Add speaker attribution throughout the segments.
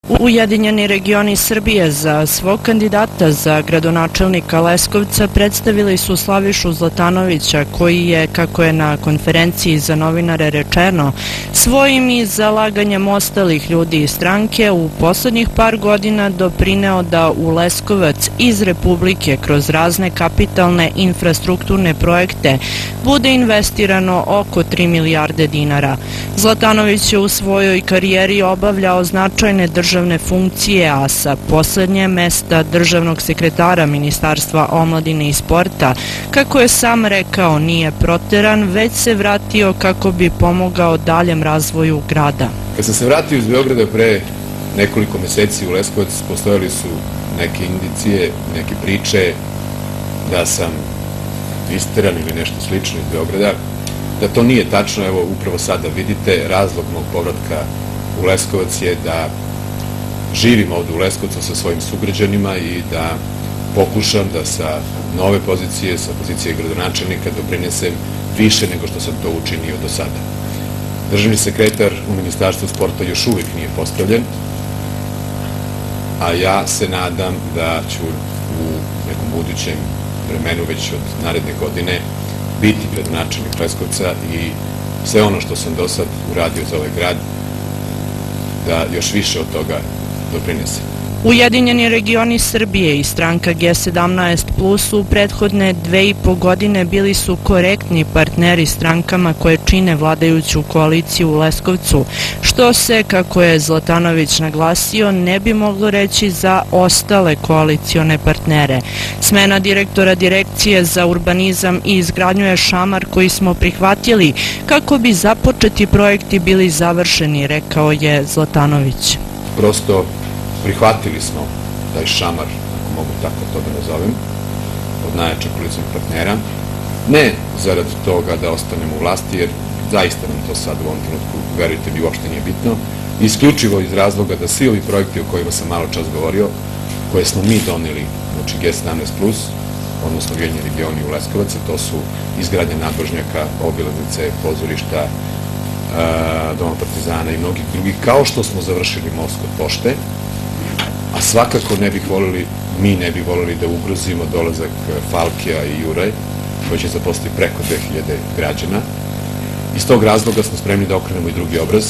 Speaker 1: Ujedinjeni regioni Srbije za svog kandidata za gradonačelnika Leskovca predstavili su Slavišu Zlatanovića, koji je, kako je na konferenciji za novinare rečeno, svojim i zalaganjem ostalih ljudi iz stranke u poslednjih par godina doprineo da u Leskovac iz Republike kroz razne kapitalne infrastrukturne projekte bude investirano oko 3 milijarde dinara. Zlatanović je u svojoj karijeri obavljao značajne državne funkcije, a sa poslednje mesta državnog sekretara Ministarstva omladine i sporta, kako je sam rekao, nije proteran, već se vratio kako bi pomogao daljem razvoju grada.
Speaker 2: Kad sam se vratio iz Beograda pre nekoliko meseci u Leskovac, postojali su neke indicije, neke priče da sam isteran ili nešto slično iz Beograda. Da to nije tačno, evo upravo sada vidite, razlog mog povratka u Leskovac je da živim ovde u Leskovcu sa svojim sugrađanima i da pokušam da sa nove pozicije, sa pozicije gradonačelnika doprinesem više nego što sam to učinio do sada. Državni sekretar u Ministarstvu sporta još uvijek nije postavljen, a ja se nadam da ću u nekom budućem vremenu, već od naredne godine, biti gradonačelnik Leskovca i sve ono što sam do sad uradio za ovaj grad, da još više od toga doprinese.
Speaker 1: Ujedinjeni regioni Srbije i stranka G17+ u prethodne 2,5 godine bili su korektni partneri strankama koje čine vladajuću koaliciju u Leskovcu, što se, kako je Zlatanović naglasio, ne bi moglo reći za ostale koalicione partnere. Smena direktora Direkcije za urbanizam i izgradnju je šamar koji smo prihvatili kako bi započeti projekti bili završeni, rekao je Zlatanović.
Speaker 2: Prosto prihvatili smo taj šamar, ako mogu tako to da nazovem, od najjačih koalicionih partnera, ne zarad toga da ostanemo u vlasti, jer zaista nam to sad u ovom trenutku, verujte mi, uopšte nije bitno, isključivo iz razloga da svi ovi projekti o kojima sam malo čas govorio, koje smo mi doneli, znači G17+, odnosno Ujedinjeni regioni u Leskovac, to su izgradnja nadvožnjaka, obilaznice, pozorišta, Doma Partizana i mnogih drugih, kao što smo završili most kod pošte, a svakako mi ne bi volili da ugrozimo dolazak Falkija i Juraj, koji će zaposliti preko 2000 građana. Iz tog razloga smo spremni da okrenemo i drugi obraz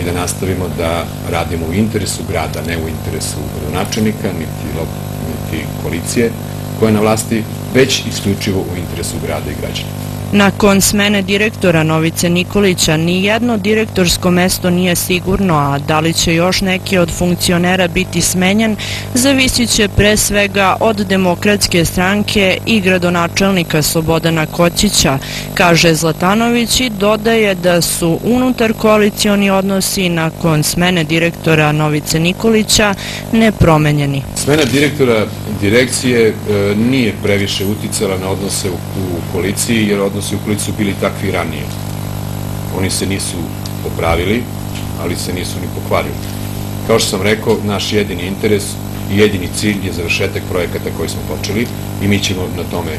Speaker 2: i da nastavimo da radimo u interesu grada, ne u interesu gradonačelnika, niti koalicije koja je na vlasti, već isključivo u interesu grada i građana.
Speaker 1: Nakon smene direktora Novice Nikolića, nijedno direktorsko mesto nije sigurno, a da li će još neki od funkcionera biti smenjen, zavisit će pre svega od Demokratske stranke i gradonačelnika Slobodana Koćića, kaže Zlatanović i dodaje da su unutar koalicioni odnosi nakon smene direktora Novice Nikolića nepromenjeni.
Speaker 2: Smena direktora Direkcije nije previše uticala na odnose u koaliciji, jer odnosi u koaliciji su bili takvi i ranije. Oni se nisu popravili, ali se nisu ni pokvarili. Kao što sam rekao, naš jedini interes i jedini cilj je završetak projekata koji smo počeli i mi ćemo na tome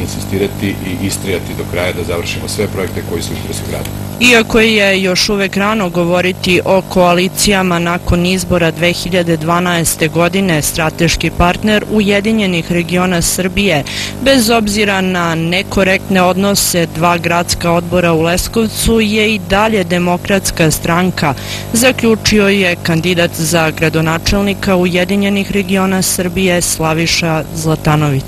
Speaker 2: insistirati i istrajati do kraja da završimo sve projekte koji su u interesu grada.
Speaker 1: Iako je još uvek rano govoriti o koalicijama nakon izbora 2012. godine, strateški partner Ujedinjenih regiona Srbije, bez obzira na nekorektne odnose dva gradska odbora u Leskovcu, je i dalje Demokratska stranka, zaključio je kandidat za gradonačelnika Ujedinjenih regiona Srbije Slaviša Zlatanović.